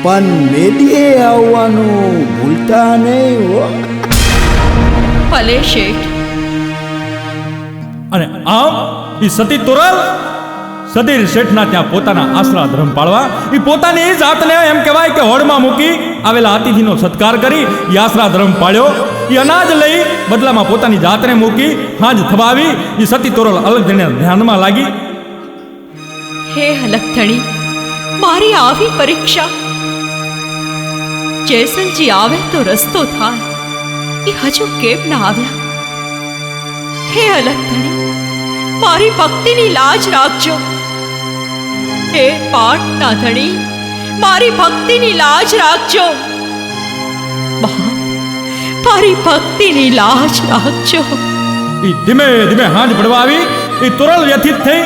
પણ મેડીએ આવવાનું ભૂલતા નહીં હો. ભલે શેઠ. અને આમ એ સતી તોરલ સદીર શેઠના ત્યાં પોતાના આશરા ધર્મ પાળવા એ પોતાની જાતને એમ કહેવાય કે હોડમાં મૂકી આવેલા અતિથિનો સત્કાર કરી એ આશરા ધર્મ પાળ્યો. એ અનાજ લઈ બદલામાં પોતાની જાતને મૂકી હાજ થવાવી એ સતી તોરલ અલખધણીને ધ્યાનમાં લાગી. હે અલખધણી, મારી આવી પરીક્ષા. જેસલજી આવે તો રસ્તો થાય, એ હજુ કેમ ના આવ્યા? હે અલખધણી, મારી ભક્તિની લાજ રાખજો. હે પાટના ધણી, મારી ભક્તિની લાજ રાખજો. મારી ભક્તિની લાજ રાખજો. એ ધીમે ધીમે હાંજ પડવા આવી. એ તોરલ વ્યથિત થઈ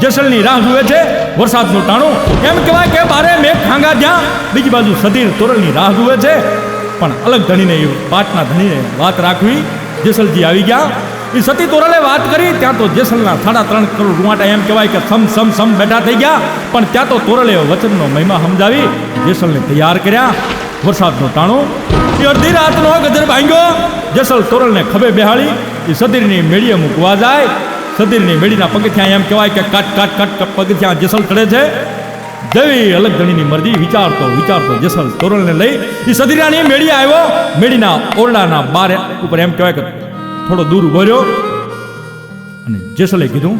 જેસલની રાહ જુએ છે. વરસાદનું ટાણું એમ કહેવાય કે બારે મેઘ ખાંગા જ્યાં બીજી બાજુ સદીર તોરલની રાહ જુએ છે. પણ અલખધણીને એ પાટના ધણીને વાત રાખવી. જેસલજી આવી ગયા. એ સતી તોરલે વાત કરી ત્યાં તો જેસલના 3.5 કરોડ રૂવાટા એમ કહેવાય કે સમ બેઠા થઈ ગયા. પણ ત્યાં તો તોરલે વચનનો મહિમા સમજાવી જેસલને તૈયાર કર્યા. વરસાદનો ટાણો એ અડધી રાતનો ગજર ભાંગ્યો. જેસલ તોરલને ખભે બેહાડી એ સદીરની મેળીએ મૂકવા જાય. સદીરની મેળીના પગથિયાં એમ કહેવાય કે કાટ કાટ કાટ પગથિયાં જેસલ ચડે છે. જેવી અલગ ધણીની મરજી વિચારતો વિચારતો જેસલ તોરલને લઈ એ સદીરાની મેળી આવ્યો. મેળીના ઓરડાના બાર ઉપર એમ કહેવાય કે થોડો દૂર ઉભો રહ્યો અને જેસલે કીધું,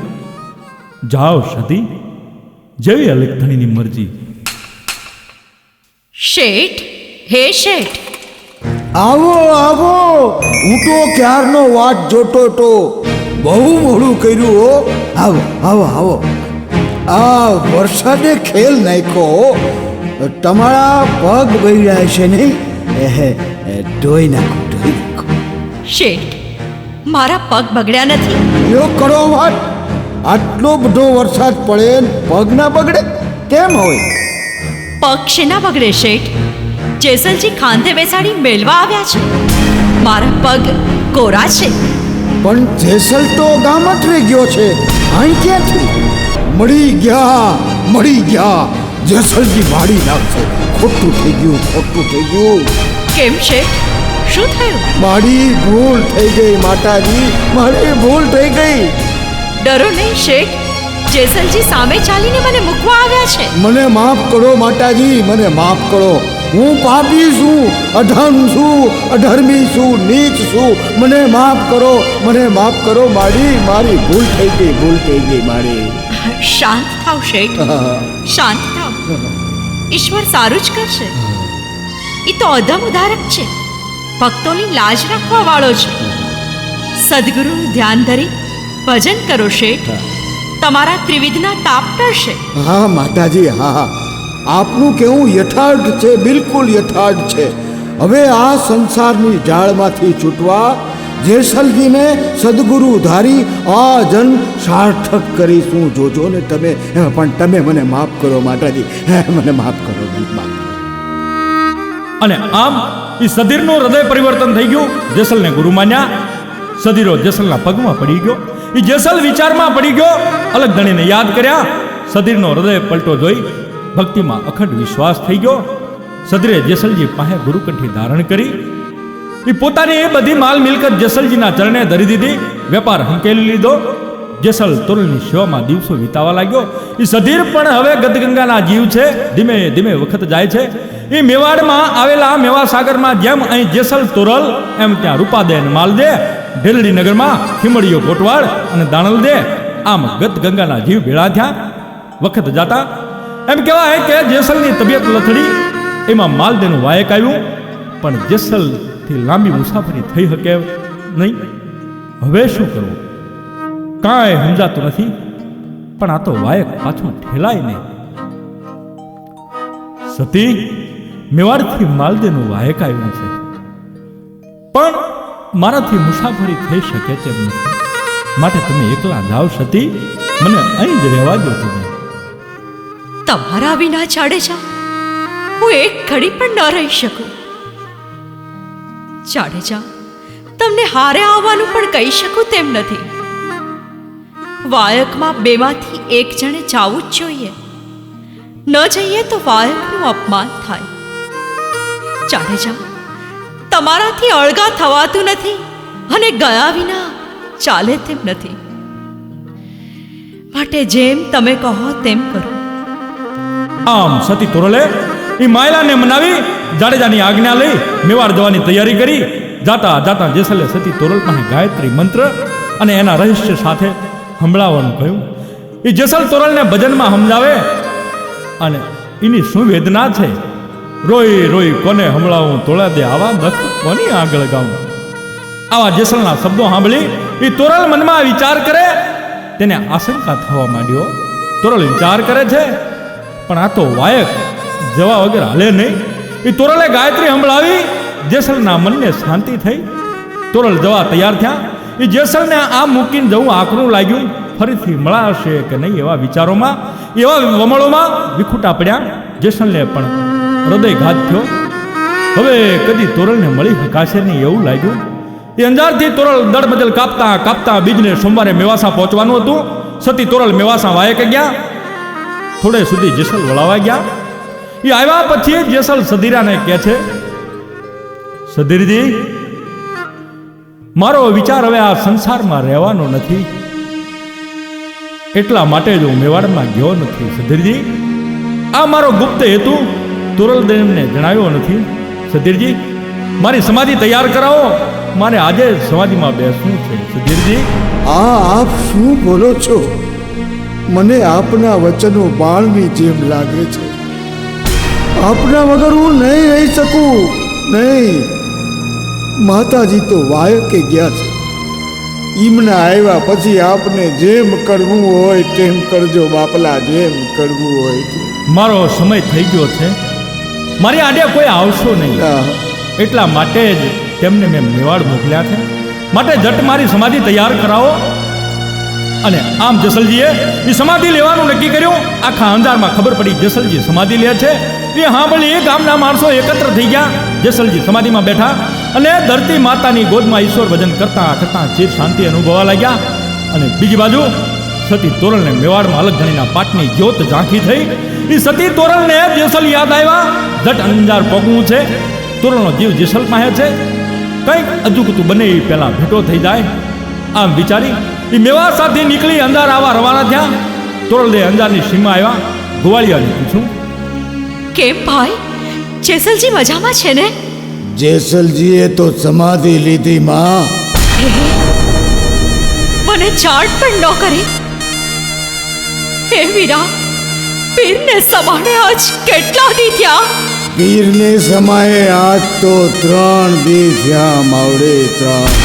જાઓ સતી, જેવી અલગ ધણીની મરજી. શેઠ, હે શેઠ, આવો આવો, હું તો ક્યારનો વાટ જોતો તો. બહુ મોડું કર્યું હો. આવો આવો આવો. આ વરસાદે ખેલ નાખ્યો. તમારા પગ બગડ્યા છે નહીં? ધોઈ નાખો ધોઈ નાખો. શેઠ, મારા પગ બગડ્યા નથી. યો કરો વાત. આટલો બધો વરસાદ પડે ને પગ ના બગડે કેમ હોય? પગ શેના બગડે શેઠ? જેસલજી ખાંધે બેસાડી મેળવા આવ્યા છે. મારા પગ કોરા છે. પણ જેસલ તો ગામ જ રહી ગયો છે. અહીં ક્યાંથી? મળી ગયા. જેસલજી મારી નાખશે. ખોટું થઈ ગયું, ખોટું થઈ ગયું. કેમ શેઠ, શું થયું? મારી ભૂલ થઈ ગઈ માતાજી, મારી ભૂલ થઈ ગઈ. ડરો નહીં શેઠ, જેસલજી સામે ચાલીને મને મૂકવા આવ્યા છે. મને માફ કરો માતાજી, મને માફ કરો. હું પાપી છું, અધમ છું, અધર્મી છું, નીચ છું. મને માફ કરો, મને માફ કરો. મારી ભૂલ થઈ ગઈ મારી. શાંત થાવ શેઠ, શાંત થાવ. ઈશ્વર સારું જ કરશે. એ તો અધમ ઉદારક છે, ભક્તોની લાજ રાખવા વાળો છે. સદગુરુનું ધ્યાન ધરી ભજન કરો શેઠ, તમારા ત્રિવિધના તાપ ટળશે. હા માતાજી, હા. આપનું કેવું યથાર્થ છે, બિલકુલ યથાર્થ છે. હવે આ સંસારની જાળમાંથી છૂટવા જેસલજીને સદગુરુ ધારી આ જન્મ સાર્થક કરીશું. જોજો ને તમે. પણ તમે મને માફ કરો માતાજી, મને માફ કરો, મને માફ કરો. અને આમ એ સધીરનું હૃદય પરિવર્તન થઈ ગયું. જેસલને ગુરુ માન્યા. સધીરો જેસલના પગમાં પડી ગયો. એ જેસલ વિચારમાં પડી ગયો. અલગ ધણીને યાદ કર્યા. સધીરનો હૃદય પલટો જોઈ ભક્તિમાં અખંડ વિશ્વાસ થઈ ગયો. સધીરે જેસલજી પાસે ગુરુકંઠી ધારણ કરી. એ પોતાની એ બધી માલ મિલકત જેસલજીના ચરણે ધરી દીધી. વેપાર હંકેલી લીધો. જેસલ તોરલની સેવામાં દિવસો વિતાવા લાગ્યો. એ સધીર પણ હવે ગદગંગાના જીવ છે. ધીમે ધીમે વખત જાય છે. એ મેવાડમાં આવેલા મેવા સાગરમાં જેમ અહીં જેસલ તોરલ એમ ત્યાં રૂપાદે અને માલદે, ઢેલડી નગરમાં ખીમડીયો કોટવાડ અને દાણલ દે, આમ ગદગંગાના જીવ ભેળા થયા. વખત જાતા એમ કહેવાય કે જેસલની તબિયત લથડી. એમાં માલદેનું વાયક આવ્યું. પણ જેસલથી લાંબી મુસાફરી થઈ શકે નહીં. હવે શું કરવું કાંઈ સમજાતું નથી. પણ આ તો વાયક પાછું ઠેલાય નહીં. સતી, મેવાડથી માલદેનું વાયક આવ્યું છે, પણ મારાથી મુસાફરી થઈ શકે તેમ નથી. માટે તમે એકલા જાઓ સતી, મને અહીં જ રહેવા દો. તમે તમારા વિના જાડેજા હું એક ઘડી પણ ન રહી શકું. જાડેજા, તમને હારે આવવાનું પણ કહી શકું તેમ નથી. વાયકમાં બેમાંથી એક જણે જાવું જ જોઈએ. ન જઈએ તો વાયકનું અપમાન થાય. જાડેજા, તમારાથી અળગા થવાતું નથી અને ગયા વિના ચાલે તેમ નથી. માટે જેમ તમે કહો તેમ કરો. આમ સતી તોરલે એ માયલાને મનાવી જાડેજાની આજ્ઞા લઈ મેવાડ જવાની તૈયારી કરી. જાતા જાતા જેસલે સતી તોરલ પાસે ગાયત્રી મંત્ર અને એના રહસ્ય સાથે સંભળાવવાનું કહ્યું. એ જેસલ તોરલને ભજનમાં સમજાવે અને એની શું વેદના છે. રોઈ રોઈ કોને સંભળાવું, તોળા દે આવા દખ કોની આગળ ગાવું. આવા જેસલના શબ્દો સાંભળી એ તોરલ મનમાં વિચાર કરે. તેને આશંકા થવા માંડ્યો. તોરલ વિચાર કરે છે, પણ આ તો વાયક જવા વગર હાલે નહીં. એ તોરલે ગાયત્રી સંભળાવી. જેસલના મનને શાંતિ થઈ. તોરલ જવા તૈયાર થયા. એ જેસલને આ મૂકીને જવું આકરું લાગ્યું. ફરીથી મળાશે કે નહીં એવા વિચારોમાં, એવા વમળોમાં વિખૂટા પડ્યા. જેસલને પણ હૃદયઘાત થયો. હવે કદી તોરલને મળી શકાશે નહીં એવું લાગ્યું. એ અંજારથી તોરલ દળબદલ કાપતા કાપતા બીજને સોમવારે મેવાસા પહોંચવાનું હતું. સતી તોરલ મેવાસા વાયકે ગયા. થોડે સુધી જેસલ વળાવા ગયા. એ આવ્યા પછી જેસલ સધીરાને કહે છે, સધીરજી, મારો વિચાર હવે આ સંસારમાં રહેવાનો નથી, એટલા માટે જ હું મેવાડમાં ગયો નથી. સધીરજી, આ મારો ગુપ્ત હેતુ તુરલદેવને જણાવ્યો નથી. સધીરજી, મારી સમાધિ તૈયાર કરાવો, મારે આજે સમાધિમાં બેસવું છે. સધીરજી, આપ શું બોલો છો? મને આપના વચનો બાણની જેમ લાગે છે. આપના વગર હું નહીં રહી શકું, નહીં. માતાજી તો વાયકે ગયા છે. ઈમના આવ્યા પછી આપને જેમ કરવું હોય તેમ કરજો બાપલા, જેમ કરવું હોય તેમ. મારો સમય થઈ ગયો છે, મારી આડે કોઈ આવશો નહીં, એટલા માટે જ તેમને મેં મેવાડ મોકલ્યા છે. માટે જટ મારી સમાધિ તૈયાર કરાવો. અને આમ જેસલજીએ એ સમાધિ લેવાનું નક્કી કર્યું. આખા અંધારમાં ખબર પડી જેસલજી સમાધિ લે છે. એ સાંભળી ગામના માણસો એકત્ર થઈ ગયા. જેસલજી સમાધિમાં બેઠા અને ધરતી માતાની ગોદમાં ઈશ્વર ભજન કરતા કરતા ચિર શાંતિ અનુભવવા લાગ્યા. અને બીજી બાજુ સતી તોરલને મેવાડમાં અલગ ધણીના પાટની જ્યોત ઝાંખી થઈ. એ સતી તોરલને જેસલ યાદ આવ્યા. જટ અંજાર પગવું છે, તોરલનો જીવ જેસલ પાસે છે, કંઈક અજુગતું બને એ પહેલા ભેટો થઈ જાય. આમ વિચારી એ મેવાડ સાથે નીકળી અંજાર આવવા રવાના થયા. તોરલદે અંજારની સીમા આવ્યા. ગોવાળિયાને પૂછ્યું, કેમ ભાઈ, જેસલજી મજામાં છે ને? જેસલજીએ તો સમાધિ લીધી માં. હે, મને ચાટ પણ ન કરી. હે વીરા, પીરને સમાને આજ કેટલા દી થયા? પીરને સમયે આજ તો 3 દી થયા માવડે, 3.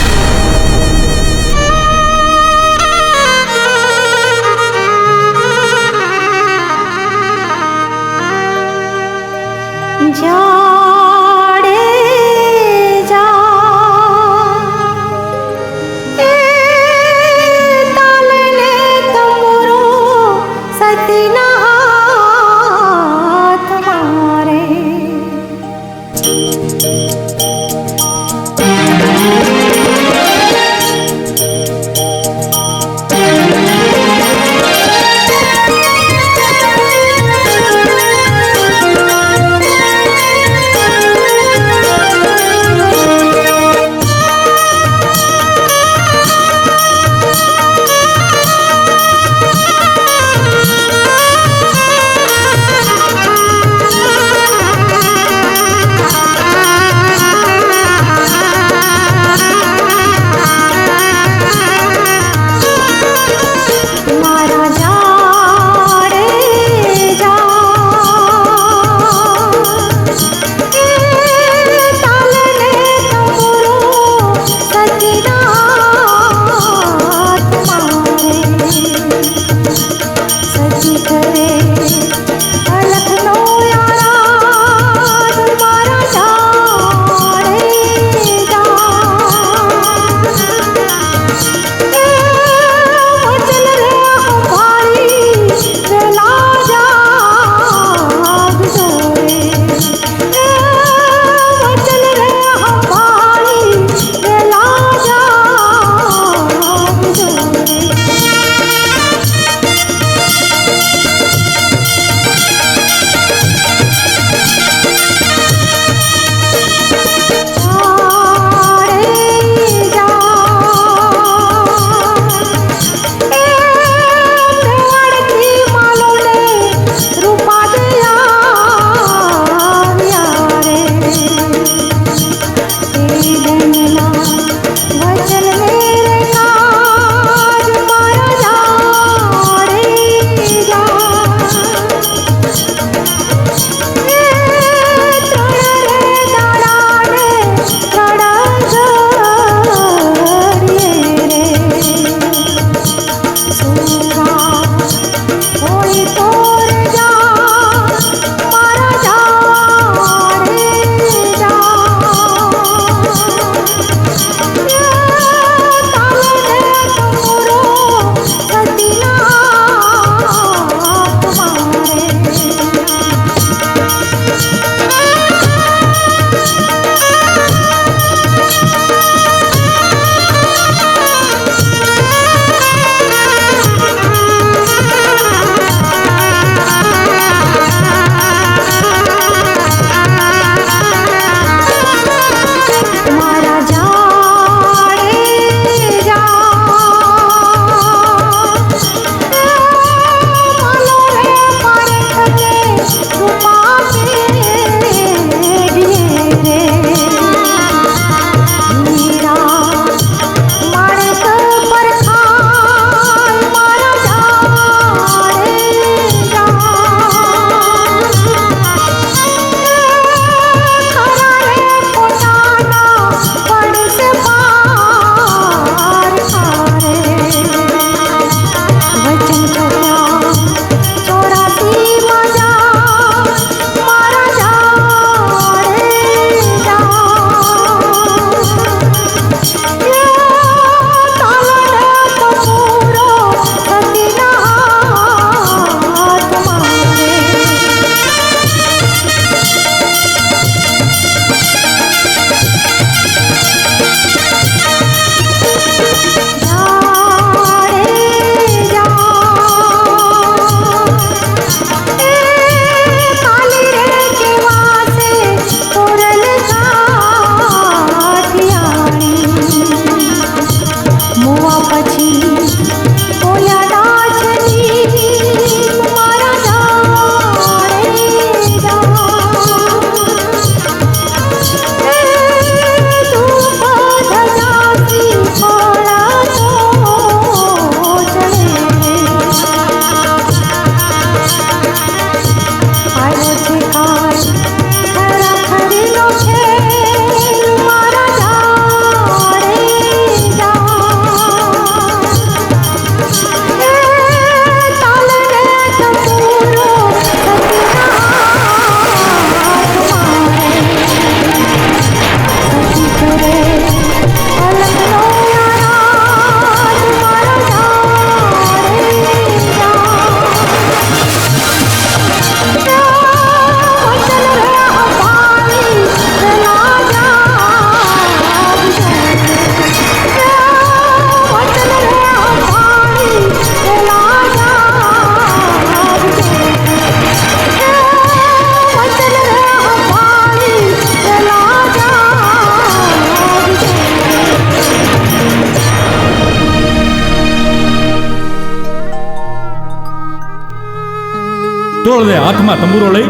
તોરલે હાથમાં તંબુરો લઈ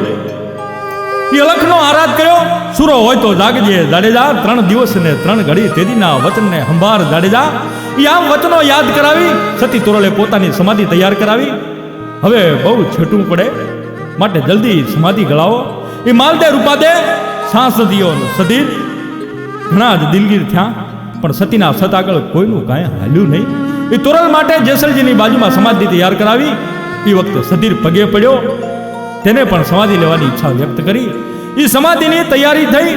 એ અલખનો આરાધ કર્યો. સુરો હોય તો જાગજે જાડેજા, 3 દિવસ ને 3 ઘડી તેદીના વચનને સંભાર જાડેજા. એ આમ વચનો યાદ કરાવી સતી તોરલે પોતાની સમાધિ તૈયાર કરાવી. હવે બહુ છેટું પડે માટે જલ્દી સમાધિ ગળાવો. એ માલદે રૂપાદે સાંસદીઓ સધીર ઘણા જ દિલગીર થયા, પણ સતીના સત આગળ કોઈનું કાંઈ હાલ્યું નહીં. એ તોરલ માટે જેસલજીની બાજુમાં સમાધિ તૈયાર કરાવી. એ વખતે સધીર પગે પડ્યો, તેને પણ સમાધિ લેવાની ઈચ્છા વ્યક્ત કરી. એ સમાધિની તૈયારી થઈ.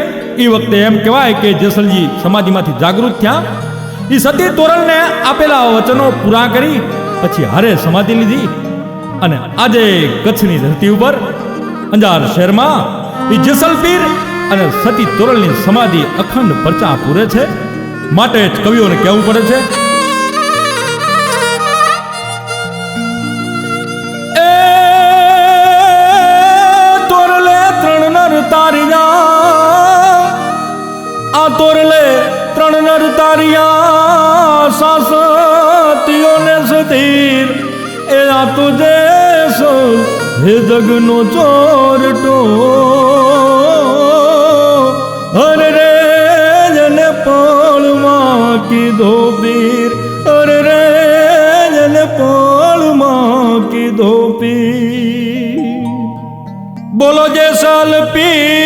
એ વખતે એમ કહેવાય કે જેસલજી સમાધિમાંથી જાગૃત થયા. એ સતી તોરલને આપેલા વચનો પૂરા કરી પછી હારે સમાધિ લીધી. અને આજે કચ્છની ધરતી ઉપર અંજાર શહેરમાં એ જેસલપીર અને સતી તોરલની સમાધિ અખંડ પરચા પૂરે છે. માટે જ કવિઓને કહેવું પડે છે, એ તોરલે 3 નર તારિયા, આ તોરલે 3 નર તારિયા, સાસતીઓને સતીર એ આ તુજે હે જગનો ચોરટો. અરે રે જને પાળમાં કીધો પીર, અરે રે જને પાળમાં કીધો પીર. બોલો જેસલ પીર